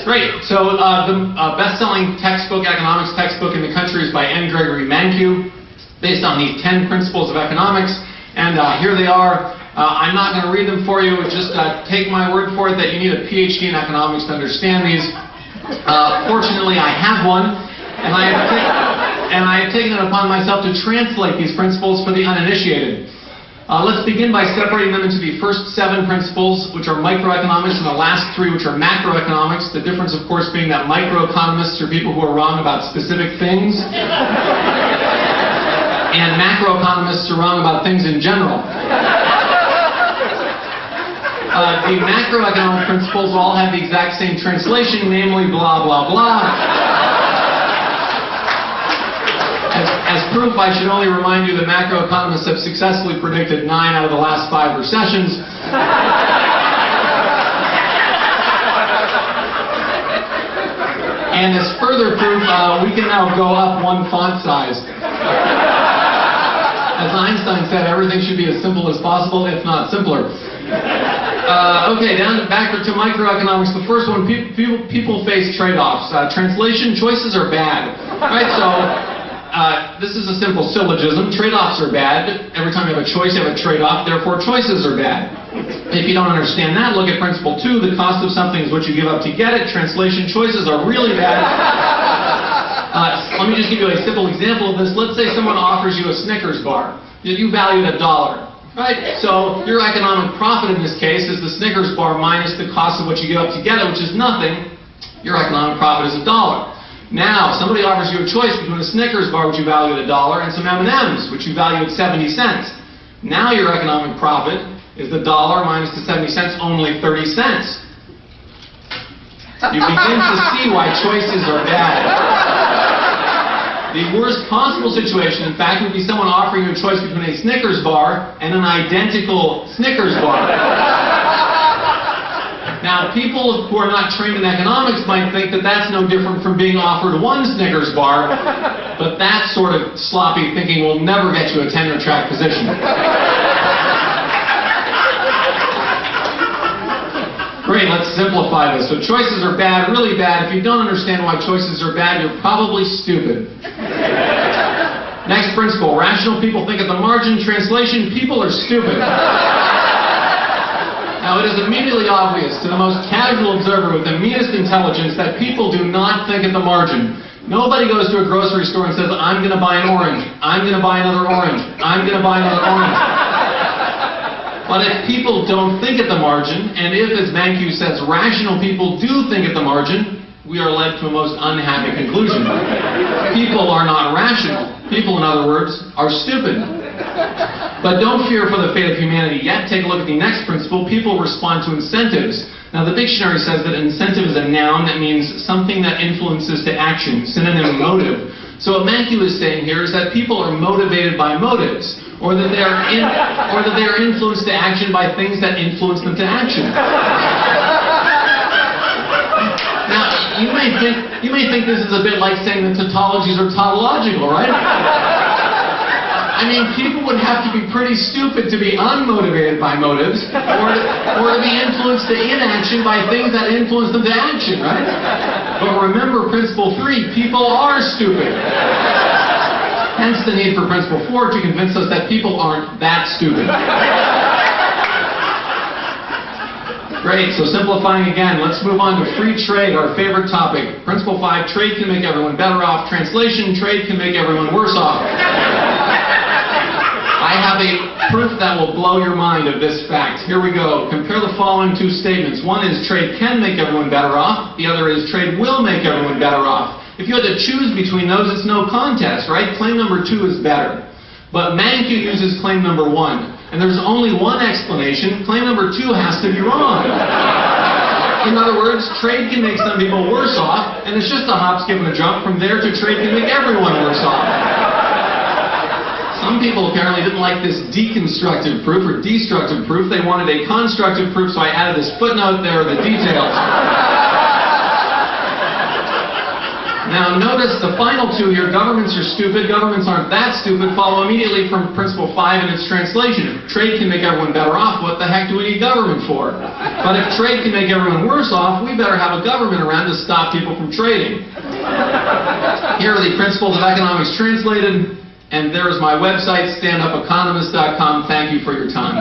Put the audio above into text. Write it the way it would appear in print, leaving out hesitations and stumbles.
Great. So the best-selling textbook, economics textbook in the country is by N. Gregory Mankiw, based on these 10 principles of economics. And here they are. I'm not going to read them for you. Just take my word for it that you need a PhD in economics to understand these. Fortunately, I have one, and I have taken it upon myself to translate these principles for the uninitiated. Let's begin by separating them into the first 7 principles, which are microeconomics, and the last 3, which are macroeconomics. The difference, of course, being that microeconomists are people who are wrong about specific things, and macroeconomists are wrong about things in general. The macroeconomic principles all have the exact same translation, namely blah, blah, blah. As proof, I should only remind you that macroeconomists have successfully predicted 9 out of the last 5 recessions. And as further proof, we can now go up 1 font size. As Einstein said, everything should be as simple as possible, if not simpler. Okay, back to microeconomics. The first one, people face trade-offs. Translation, choices are bad. Right, so this is a simple syllogism. Trade-offs are bad. Every time you have a choice, you have a trade-off. Therefore, choices are bad. If you don't understand that, look at principle 2. The cost of something is what you give up to get it. Translation, choices are really bad. Let me just give you a simple example of this. Let's say someone offers you a Snickers bar. You value it $1. Right? So your economic profit in this case is the Snickers bar minus the cost of what you give up to get it, which is nothing. Your economic profit is $1. Now, somebody offers you a choice between a Snickers bar, which you value at $1, and some M&Ms, which you value at 70 cents. Now your economic profit is the $1 minus the 70 cents, only 30 cents. You begin to see why choices are bad. The worst possible situation, in fact, would be someone offering you a choice between a Snickers bar and an identical Snickers bar. Now, people who are not trained in economics might think that that's no different from being offered 1 Snickers bar, but that sort of sloppy thinking will never get you a tenure-track position. Great, let's simplify this. So choices are bad, really bad. If you don't understand why choices are bad, you're probably stupid. Next principle, rational people think at the margin. Translation, people are stupid. Now, it is immediately obvious to the most casual observer with the meanest intelligence that people do not think at the margin. Nobody goes to a grocery store and says, I'm going to buy an orange, I'm going to buy another orange, I'm going to buy another orange. But if people don't think at the margin, and if, as Mankiw says, rational people do think at the margin, we are led to a most unhappy conclusion. People are not rational. People, in other words, are stupid. But don't fear for the fate of humanity yet. Take a look at the next principle. People respond to incentives. Now, the dictionary says that incentive is a noun that means something that influences to action, synonym motive. So what Mankiw is saying here is that people are motivated by motives, or that they are influenced to action by things that influence them to action. Now, you may think this is a bit like saying that tautologies are tautological, right? I mean, people would have to be pretty stupid to be unmotivated by motives, or to be influenced to inaction by things that influence them to action, right? But remember principle 3, people are stupid. Hence the need for principle 4 to convince us that people aren't that stupid. Great, so simplifying again, let's move on to free trade, our favorite topic. Principle 5, trade can make everyone better off. Translation, trade can make everyone worse off. I have a proof that will blow your mind of this fact. Here we go. Compare the following 2 statements. One is trade can make everyone better off. The other is trade will make everyone better off. If you had to choose between those, it's no contest, right? Claim number 2 is better. But Mankiw uses claim number 1. And there's only one explanation. Claim number 2 has to be wrong. In other words, trade can make some people worse off, and it's just a hop, skip, and a jump from there to trade can make everyone worse off. Some people apparently didn't like this deconstructive proof or destructive proof. They wanted a constructive proof, so I added this footnote. There are the details. Now notice the final two here, governments are stupid, governments aren't that stupid, follow immediately from principle 5 in its translation. If trade can make everyone better off, what the heck do we need government for? But if trade can make everyone worse off, we better have a government around to stop people from trading. Here are the principles of economics translated, and there is my website, standupeconomist.com. Thank you for your time.